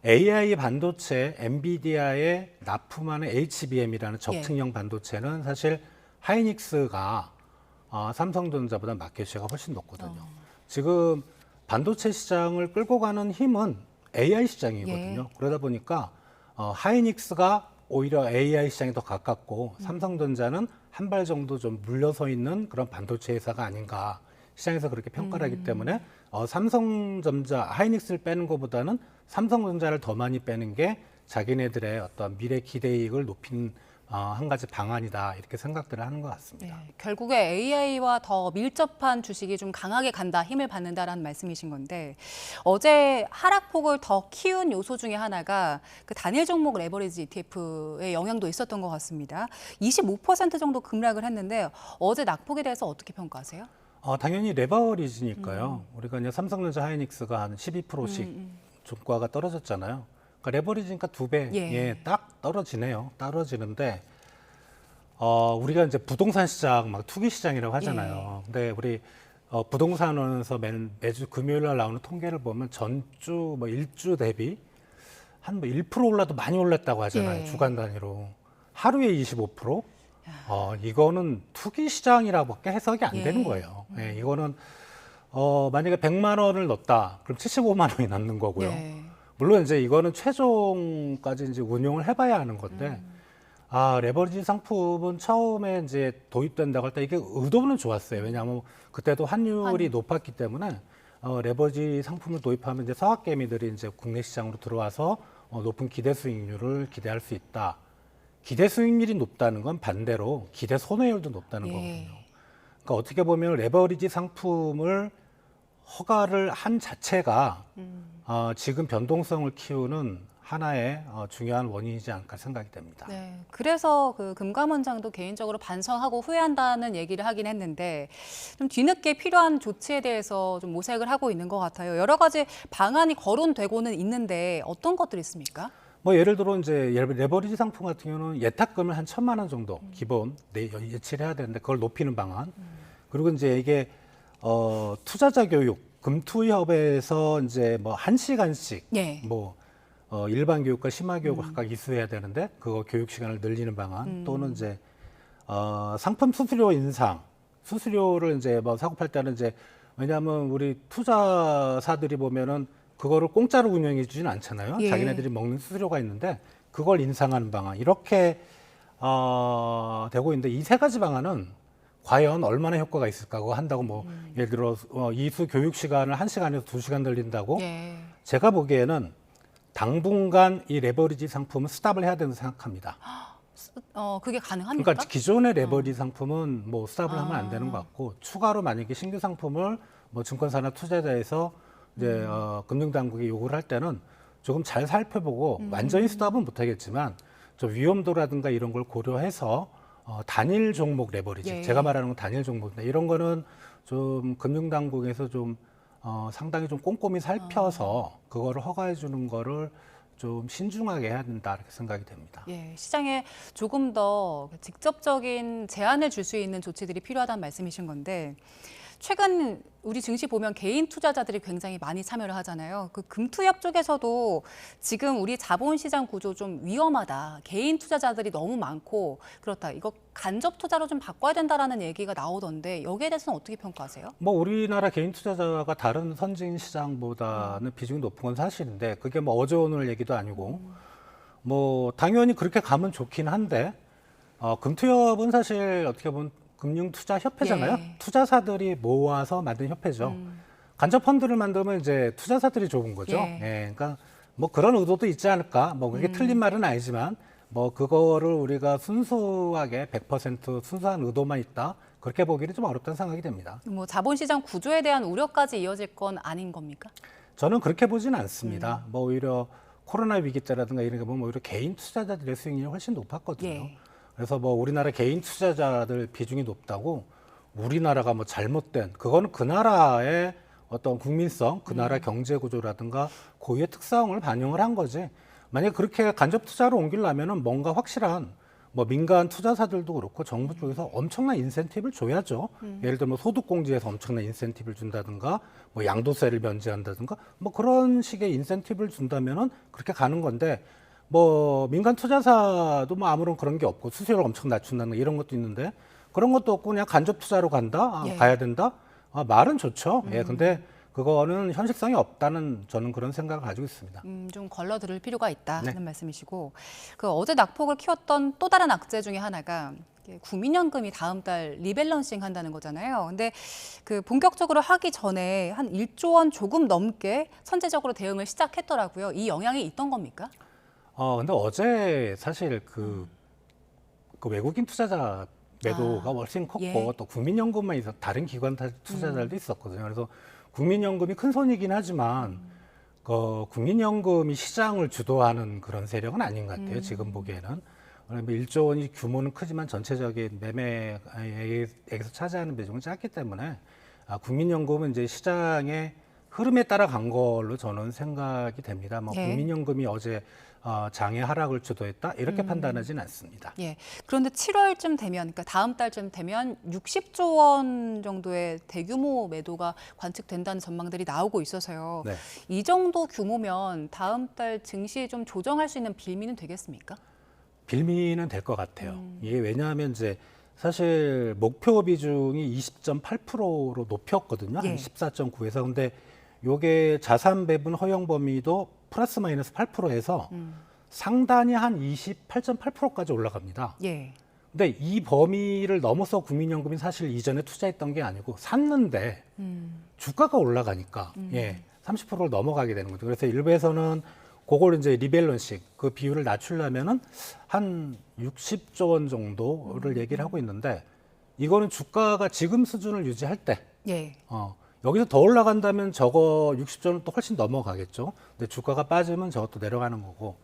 Speaker 25: AI 반도체, 엔비디아에 납품하는 HBM이라는 적층형 반도체는 사실 하이닉스가 삼성전자보다 마켓쉐어가 훨씬 높거든요. 지금 반도체 시장을 끌고 가는 힘은 AI 시장이거든요. 그러다 보니까 하이닉스가 오히려 AI 시장에 더 가깝고 삼성전자는 한 발 정도 좀 물러서 있는 그런 반도체 회사가 아닌가 시장에서 그렇게 평가를 하기 때문에 삼성전자, 하이닉스를 빼는 것보다는 삼성전자를 더 많이 빼는 게 자기네들의 어떤 미래 기대이익을 높인 한 가지 방안이다 이렇게 생각들을 하는 것 같습니다.
Speaker 2: 네, 결국에 AI와 더 밀접한 주식이 좀 강하게 간다, 힘을 받는다라는 말씀이신 건데 어제 하락폭을 더 키운 요소 중에 하나가 그 단일 종목 레버리지 ETF의 영향도 있었던 것 같습니다. 25% 정도 급락을 했는데 어제 낙폭에 대해서 어떻게 평가하세요?
Speaker 25: 당연히 레버리지니까요. 우리가 이제 삼성전자, 하이닉스가 한 12%씩 주가가 떨어졌잖아요. 그러니까 레버리지니까 2배
Speaker 2: 예.
Speaker 25: 딱 떨어지네요. 떨어지는데 우리가 이제 부동산 시장 막 투기 시장이라고 하잖아요. 근데 우리 부동산원에서 매주 금요일 날 나오는 통계를 보면 전주 뭐 1주 대비 한 뭐 1% 올라도 많이 올랐다고 하잖아요.
Speaker 2: 예.
Speaker 25: 주간 단위로. 하루에 25%? 이거는 투기 시장이라고밖에 해석이 안 되는 거예요. 예, 이거는 만약에 100만 원을 넣었다. 그럼 75만 원이 남는 거고요. 물론 이제 이거는 최종까지 이제 운용을 해봐야 하는 건데 레버리지 상품은 처음에 이제 도입된다고 할 때 이게 의도는 좋았어요. 왜냐하면 그때도 환율이 높았기 때문에 레버리지 상품을 도입하면 이제 서학개미들이 이제 국내 시장으로 들어와서 높은 기대 수익률을 기대할 수 있다. 기대 수익률이 높다는 건 반대로 기대 손해율도 높다는 거거든요. 그러니까 어떻게 보면 레버리지 상품을 허가를 한 자체가 지금 변동성을 키우는 하나의 중요한 원인이지 않을까 생각이 됩니다.
Speaker 2: 네, 그래서 그 금감원장도 개인적으로 반성하고 후회한다는 얘기를 하긴 했는데 좀 뒤늦게 필요한 조치에 대해서 좀 모색을 하고 있는 것 같아요. 여러 가지 방안이 거론되고는 있는데 어떤 것들이 있습니까?
Speaker 25: 뭐 예를 들어 이제 레버리지 상품 같은 경우는 예탁금을 한 1,000만 원 정도 기본 예치를 해야 되는데 그걸 높이는 방안. 그리고 이제 이게 투자자 교육 금투협에서 이제 뭐 1시간씩 뭐 일반 교육과 심화 교육을 각각 이수해야 되는데 그거 교육 시간을 늘리는 방안 또는 이제 상품 수수료 인상, 수수료를 이제 뭐 사고 팔 때는 이제 왜냐하면 우리 투자사들이 보면은 그거를 공짜로 운영해 주진 않잖아요. 자기네들이 먹는 수수료가 있는데 그걸 인상하는 방안 이렇게 되고 있는데 이 3가지 방안은 과연 얼마나 효과가 있을까? 그거 한다고 뭐 예를 들어 이수 교육 시간을 1시간에서 2시간 늘린다고 제가 보기에는 당분간 이 레버리지 상품은 스탑을 해야 된다고 생각합니다.
Speaker 2: 그게 가능합니까?
Speaker 25: 그러니까 기존의 레버리지 상품은 뭐 스탑을 하면 안 되는 것 같고 추가로 만약에 신규 상품을 뭐 증권사나 투자자에서 이제 금융당국이 요구를 할 때는 조금 잘 살펴보고 완전히 스탑은 못하겠지만 좀 위험도라든가 이런 걸 고려해서 단일 종목 레버리지 제가 말하는 건 단일 종목인데 이런 거는 좀 금융당국에서 좀 상당히 좀 꼼꼼히 살펴서 그거를 허가해 주는 거를 좀 신중하게 해야 된다 이렇게 생각이 됩니다.
Speaker 2: 예, 시장에 조금 더 직접적인 제한을 줄 수 있는 조치들이 필요하다는 말씀이신 건데 최근 우리 증시 보면 개인 투자자들이 굉장히 많이 참여를 하잖아요. 그 금투협 쪽에서도 지금 우리 자본시장 구조 좀 위험하다. 개인 투자자들이 너무 많고 그렇다. 이거 간접 투자로 좀 바꿔야 된다라는 얘기가 나오던데 여기에 대해서는 어떻게 평가하세요?
Speaker 25: 뭐 우리나라 개인 투자자가 다른 선진 시장보다는 비중이 높은 건 사실인데 그게 뭐 어제 오늘 얘기도 아니고 뭐 당연히 그렇게 가면 좋긴 한데 금투협은 사실 어떻게 보면 금융투자협회잖아요. 투자사들이 모아서 만든 협회죠. 간접 펀드를 만들면 이제 투자사들이 좋은 거죠. 그러니까 뭐 그런 의도도 있지 않을까. 뭐 그게 틀린 말은 아니지만 뭐 그거를 우리가 순수하게 100% 순수한 의도만 있다. 그렇게 보기는 좀 어렵다는 생각이 됩니다.
Speaker 2: 뭐 자본시장 구조에 대한 우려까지 이어질 건 아닌 겁니까?
Speaker 25: 저는 그렇게 보지는 않습니다. 뭐 오히려 코로나 위기 때라든가 이런 게 보면 오히려 개인 투자자들의 수익률이 훨씬 높았거든요. 그래서 뭐 우리나라 개인 투자자들 비중이 높다고 우리나라가 뭐 잘못된 그거는 그 나라의 어떤 국민성, 그 나라 경제 구조라든가 고유의 특성을 반영을 한 거지. 만약에 그렇게 간접 투자로 옮기려면은 뭔가 확실한 뭐 민간 투자사들도 그렇고 정부 쪽에서 엄청난 인센티브를 줘야죠. 예를 들면 소득공제에서 엄청난 인센티브를 준다든가 뭐 양도세를 면제한다든가 뭐 그런 식의 인센티브를 준다면은 그렇게 가는 건데 뭐 민간 투자사도 뭐 아무런 그런 게 없고 수수료를 엄청 낮춘다는 이런 것도 있는데 그런 것도 없고 그냥 간접 투자로 간다, 가야 된다. 말은 좋죠. 근데 그거는 현실성이 없다는 저는 그런 생각을 가지고 있습니다.
Speaker 2: 좀 걸러 들을 필요가 있다는 말씀이시고 그 어제 낙폭을 키웠던 또 다른 악재 중에 하나가 국민연금이 다음 달 리밸런싱 한다는 거잖아요. 근데 그 본격적으로 하기 전에 한 1조 원 조금 넘게 선제적으로 대응을 시작했더라고요. 이 영향이 있던 겁니까?
Speaker 25: 근데 어제 사실 그 외국인 투자자 매도가 훨씬 컸고 또 국민연금만 있어 다른 기관 투자자들도 있었거든요. 그래서 국민연금이 큰 손이긴 하지만 국민연금이 시장을 주도하는 그런 세력은 아닌 것 같아요. 지금 보기에는. 1조 원이 규모는 크지만 전체적인 매매액에서 차지하는 비중은 작기 때문에 국민연금은 이제 시장의 흐름에 따라간 걸로 저는 생각이 됩니다. 뭐
Speaker 2: 예.
Speaker 25: 국민연금이 어제 장의 하락을 주도했다 이렇게 판단하지는 않습니다.
Speaker 2: 예. 그런데 7월쯤 되면, 그러니까 다음 달쯤 되면 60조 원 정도의 대규모 매도가 관측된다는 전망들이 나오고 있어서요.
Speaker 25: 네.
Speaker 2: 이 정도 규모면 다음 달 증시 좀 조정할 수 있는 빌미는 되겠습니까?
Speaker 25: 빌미는 될 것 같아요. 이게 왜냐하면 이제 사실 목표 비중이 20.8%로 높였거든요.
Speaker 2: 예.
Speaker 25: 한 14.9에서. 근데 요게 자산 배분 허용 범위도 플러스 마이너스 8%에서 상단이 한 28.8%까지 올라갑니다.
Speaker 2: 예.
Speaker 25: 근데 이 범위를 넘어서 국민연금이 사실 이전에 투자했던 게 아니고 샀는데 주가가 올라가니까 30%를 넘어가게 되는 거죠. 그래서 일부에서는 그걸 이제 리밸런싱, 그 비율을 낮추려면은 한 60조 원 정도를 얘기를 하고 있는데 이거는 주가가 지금 수준을 유지할 때
Speaker 2: 예.
Speaker 25: 여기서 더 올라간다면 저거 60조는 또 훨씬 넘어가겠죠. 근데 주가가 빠지면 저것도 내려가는 거고.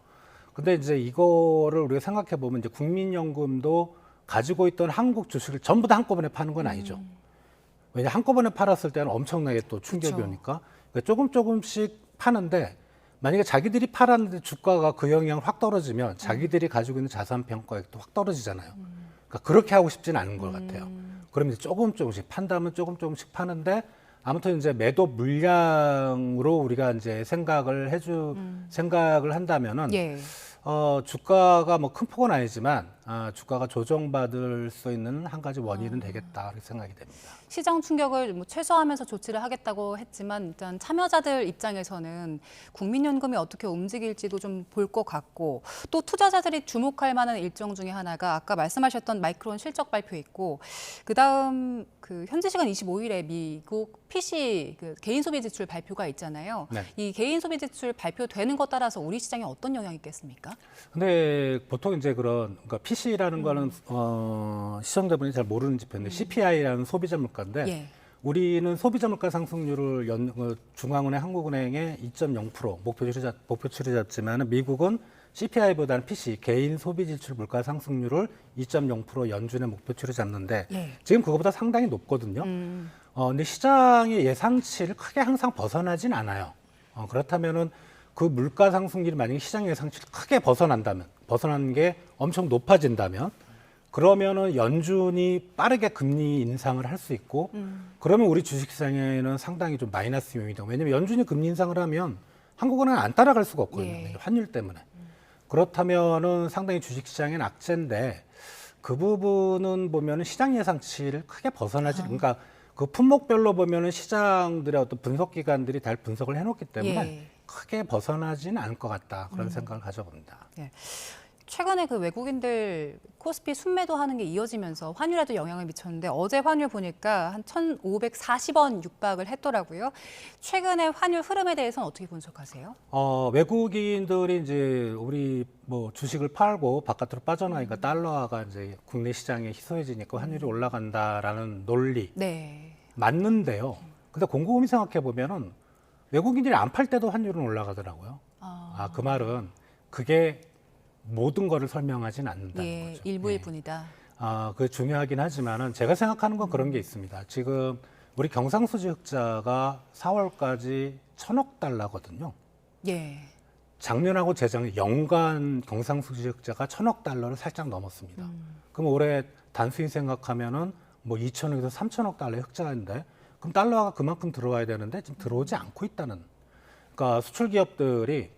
Speaker 25: 근데 이제 이거를 우리가 생각해 보면 이제 국민연금도 가지고 있던 한국 주식을 전부 다 한꺼번에 파는 건 아니죠. 왜냐 한꺼번에 팔았을 때는 엄청나게 또 충격이
Speaker 2: 그쵸.
Speaker 25: 오니까 그러니까 조금씩 파는데 만약에 자기들이 팔았는데 주가가 그 영향을 확 떨어지면 자기들이 가지고 있는 자산 평가액도 확 떨어지잖아요. 그러니까 그렇게 하고 싶지는 않은 것 같아요. 그러면 이제 조금씩 판다면 조금씩 파는데 아무튼 이제 매도 물량으로 우리가 이제 생각을 한다면은
Speaker 2: 예.
Speaker 25: 주가가 뭐 큰 폭은 아니지만 주가가 조정받을 수 있는 한 가지 원인은 되겠다 이렇게 생각이 됩니다.
Speaker 2: 시장 충격을 뭐 최소화하면서 조치를 하겠다고 했지만 일단 참여자들 입장에서는 국민연금이 어떻게 움직일지도 좀 볼 것 같고 또 투자자들이 주목할 만한 일정 중에 하나가 아까 말씀하셨던 마이크론 실적 발표 있고 그다음 그 현지 시간 25일에 미국 PC 그 개인 소비 지출 발표가 있잖아요.
Speaker 25: 네.
Speaker 2: 이 개인 소비 지출 발표되는 것 따라서 우리 시장에 어떤 영향이 있겠습니까?
Speaker 25: 근데 보통 이제 그러니까 PC라는 거는 시청자분이 잘 모르는 지표인데 CPI라는 소비자 물가인데
Speaker 2: 예.
Speaker 25: 우리는 소비자 물가 상승률을 중앙은행, 한국은행의 2.0% 목표치를 잡지만 미국은 CPI보다는 PC 개인 소비 지출 물가 상승률을 2.0% 연준의 목표치를 잡는데
Speaker 2: 예.
Speaker 25: 지금 그거보다 상당히 높거든요. 근데 시장의 예상치를 크게 항상 벗어나진 않아요. 그렇다면은 그 물가 상승률이 만약에 시장 예상치를 크게 벗어나는 게 엄청 높아진다면 그러면은 연준이 빠르게 금리 인상을 할 수 있고 그러면 우리 주식시장에는 상당히 좀 마이너스 요인이다. 왜냐하면 연준이 금리 인상을 하면 한국은행은 안 따라갈 수가 없거든요.
Speaker 2: 예.
Speaker 25: 환율 때문에. 그렇다면은 상당히 주식시장의 악재인데 그 부분은 보면은 시장 예상치를 크게 벗어나지 그러니까 그 품목별로 보면은 시장들의 어떤 분석 기관들이 잘 분석을 해놓기 때문에
Speaker 2: 예.
Speaker 25: 크게 벗어나지는 않을 것 같다 그런 생각을 가져봅니다.
Speaker 2: 예. 최근에 그 외국인들 코스피 순매도 하는 게 이어지면서 환율에도 영향을 미쳤는데 어제 환율 보니까 한 1,540원 육박을 했더라고요. 최근에 환율 흐름에 대해서는 어떻게 분석하세요?
Speaker 25: 외국인들이 이제 우리 뭐 주식을 팔고 바깥으로 빠져나가니까 달러가 이제 국내 시장에 희소해지니까 환율이 올라간다라는 논리
Speaker 2: 네.
Speaker 25: 맞는데요. 근데 곰곰이 생각해 보면은 외국인들이 안 팔 때도 환율은 올라가더라고요. 그 말은 그게 모든 거를 설명하지는 않는다는
Speaker 2: 예,
Speaker 25: 거죠.
Speaker 2: 일부일 뿐이다.
Speaker 25: 그게 중요하긴 하지만은 제가 생각하는 건 그런 게 있습니다. 지금 우리 경상수지 흑자가 4월까지 1,000억 달러거든요.
Speaker 2: 예.
Speaker 25: 작년하고 재작년 연간 경상수지 흑자가 1,000억 달러를 살짝 넘었습니다. 그럼 올해 단순히 생각하면은 뭐 2,000억에서 3,000억 달러의 흑자인데 그럼 달러가 그만큼 들어와야 되는데 지금 들어오지 않고 있다는. 그러니까 수출 기업들이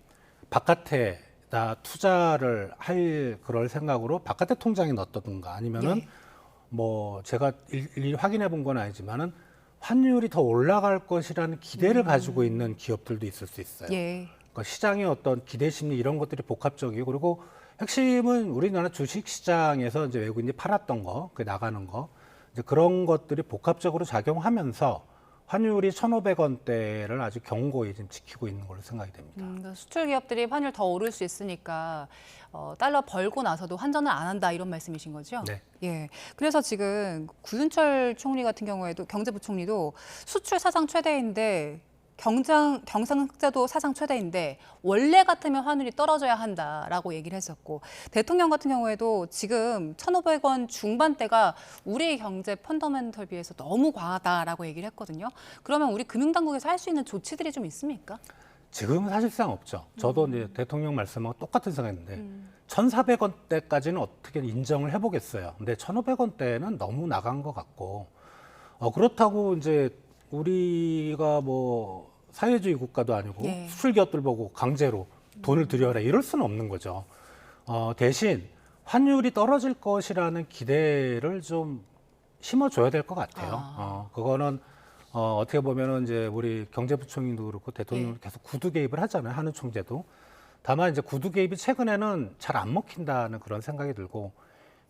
Speaker 25: 바깥에 다 투자를 할 그럴 생각으로 바깥에 통장에 넣었던가 아니면은 뭐 제가 일일이 확인해 본 건 아니지만은 환율이 더 올라갈 것이라는 기대를 가지고 있는 기업들도 있을 수 있어요.
Speaker 2: 예.
Speaker 25: 그러니까 시장의 어떤 기대 심리 이런 것들이 복합적이고 그리고 핵심은 우리나라 주식 시장에서 이제 외국인이 팔았던 거, 그 나가는 거 이제 그런 것들이 복합적으로 작용하면서 환율이 1,500원대를 아주 견고히 지금 지키고 있는 걸로 생각이 됩니다.
Speaker 2: 그러니까 수출 기업들이 환율 더 오를 수 있으니까 달러 벌고 나서도 환전을 안 한다 이런 말씀이신 거죠?
Speaker 25: 네.
Speaker 2: 예. 그래서 지금 구윤철 총리 같은 경우에도 경제부총리도 수출 사상 최대인데 경상 흑자도 사상 최대인데 원래 같으면 환율이 떨어져야 한다라고 얘기를 했었고 대통령 같은 경우에도 지금 1,500원 중반대가 우리 경제 펀더멘털 비해서 너무 과하다라고 얘기를 했거든요. 그러면 우리 금융당국에서 할 수 있는 조치들이 좀 있습니까?
Speaker 25: 지금은 사실상 없죠. 저도 이제 대통령 말씀하고 똑같은 생각인데 1,400원대까지는 어떻게 인정을 해보겠어요. 근데 1,500원대는 너무 나간 것 같고 그렇다고 이제 우리가 뭐 사회주의 국가도 아니고 수출 기업들 보고 강제로 돈을 들여라 이럴 수는 없는 거죠. 대신 환율이 떨어질 것이라는 기대를 좀 심어줘야 될 것 같아요. 그거는 어떻게 보면은 이제 우리 경제부총리도 그렇고 대통령도 계속 구두 개입을 하잖아요. 한우 총재도. 다만 이제 구두 개입이 최근에는 잘 안 먹힌다는 그런 생각이 들고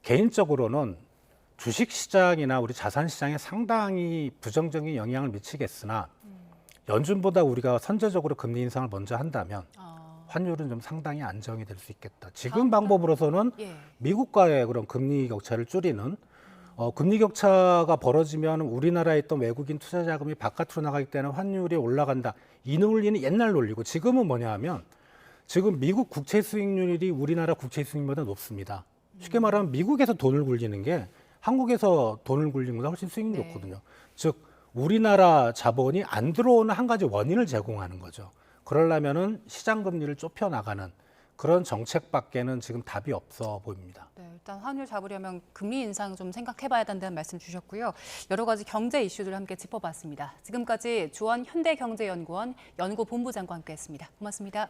Speaker 25: 개인적으로는 주식시장이나 우리 자산시장에 상당히 부정적인 영향을 미치겠으나 연준보다 우리가 선제적으로 금리 인상을 먼저 한다면 환율은 좀 상당히 안정이 될 수 있겠다. 지금 방법으로서는 미국과의 그런 금리 격차를 줄이는 금리 격차가 벌어지면 우리나라에 있던 외국인 투자 자금이 바깥으로 나가기 때문에 환율이 올라간다. 이 논리는 옛날 논리고 지금은 뭐냐 하면 지금 미국 국채 수익률이 우리나라 국채 수익률보다 높습니다. 쉽게 말하면 미국에서 돈을 굴리는 게 한국에서 돈을 굴리는 것보다 훨씬 수익률이 높거든요. 즉 우리나라 자본이 안 들어오는 한 가지 원인을 제공하는 거죠. 그러려면은 시장 금리를 좁혀 나가는 그런 정책밖에는 지금 답이 없어 보입니다.
Speaker 2: 네, 일단 환율 잡으려면 금리 인상 좀 생각해봐야 된다는 말씀 주셨고요. 여러 가지 경제 이슈들 함께 짚어봤습니다. 지금까지 조원 현대경제연구원 연구본부장과 함께했습니다. 고맙습니다.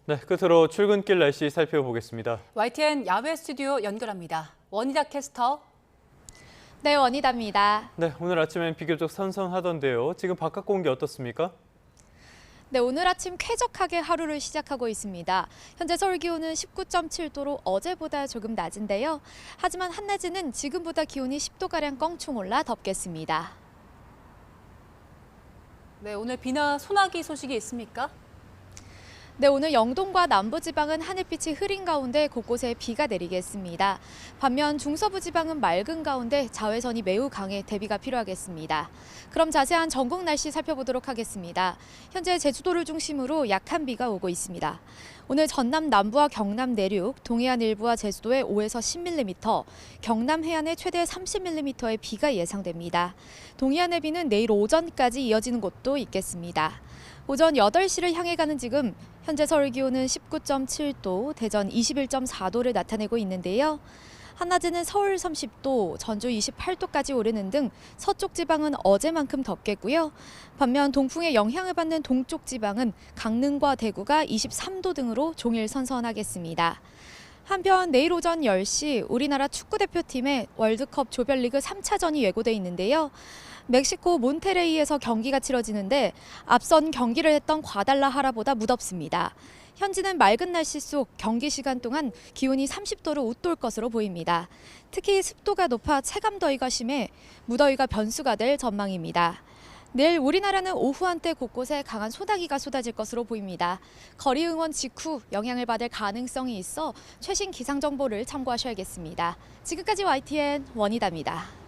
Speaker 1: 네, 끝으로 출근길 날씨 살펴보겠습니다.
Speaker 2: YTN 야외 스튜디오 연결합니다. 원희다 캐스터.
Speaker 6: 네, 원희다입니다.
Speaker 1: 네, 오늘 아침엔 비교적 선선하던데요. 지금 바깥 공기 어떻습니까?
Speaker 6: 네, 오늘 아침 쾌적하게 하루를 시작하고 있습니다. 현재 서울 기온은 19.7도로 어제보다 조금 낮은데요. 하지만 한낮에는 지금보다 기온이 10도가량 껑충 올라 덥겠습니다.
Speaker 2: 네, 오늘 비나 소나기 소식이 있습니까?
Speaker 6: 네, 오늘 영동과 남부지방은 하늘빛이 흐린 가운데 곳곳에 비가 내리겠습니다. 반면 중서부지방은 맑은 가운데 자외선이 매우 강해 대비가 필요하겠습니다. 그럼 자세한 전국 날씨 살펴보도록 하겠습니다. 현재 제주도를 중심으로 약한 비가 오고 있습니다. 오늘 전남 남부와 경남 내륙, 동해안 일부와 제주도에 5에서 10mm, 경남 해안에 최대 30mm의 비가 예상됩니다. 동해안의 비는 내일 오전까지 이어지는 곳도 있겠습니다. 오전 8시를 향해 가는 지금 현재 서울 기온은 19.7도, 대전 21.4도를 나타내고 있는데요. 한낮에는 서울 30도, 전주 28도까지 오르는 등 서쪽 지방은 어제만큼 덥겠고요. 반면 동풍의 영향을 받는 동쪽 지방은 강릉과 대구가 23도 등으로 종일 선선하겠습니다. 한편 내일 오전 10시 우리나라 축구대표팀의 월드컵 조별리그 3차전이 예고돼 있는데요. 멕시코 몬테레이에서 경기가 치러지는데 앞선 경기를 했던 과달라하라보다 무덥습니다. 현지는 맑은 날씨 속 경기 시간 동안 기온이 30도를 웃돌 것으로 보입니다. 특히 습도가 높아 체감더위가 심해 무더위가 변수가 될 전망입니다. 내일 우리나라는 오후 한때 곳곳에 강한 소나기가 쏟아질 것으로 보입니다. 거리 응원 직후 영향을 받을 가능성이 있어 최신 기상 정보를 참고하셔야겠습니다. 지금까지 YTN 원희다입니다.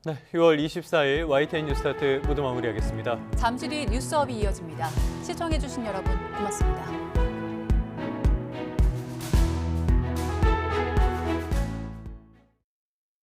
Speaker 1: 네, 6월 24일 YTN 뉴스타트 모두 마무리하겠습니다.
Speaker 2: 잠시 뒤 뉴스업이 이어집니다. 시청해주신 여러분 고맙습니다.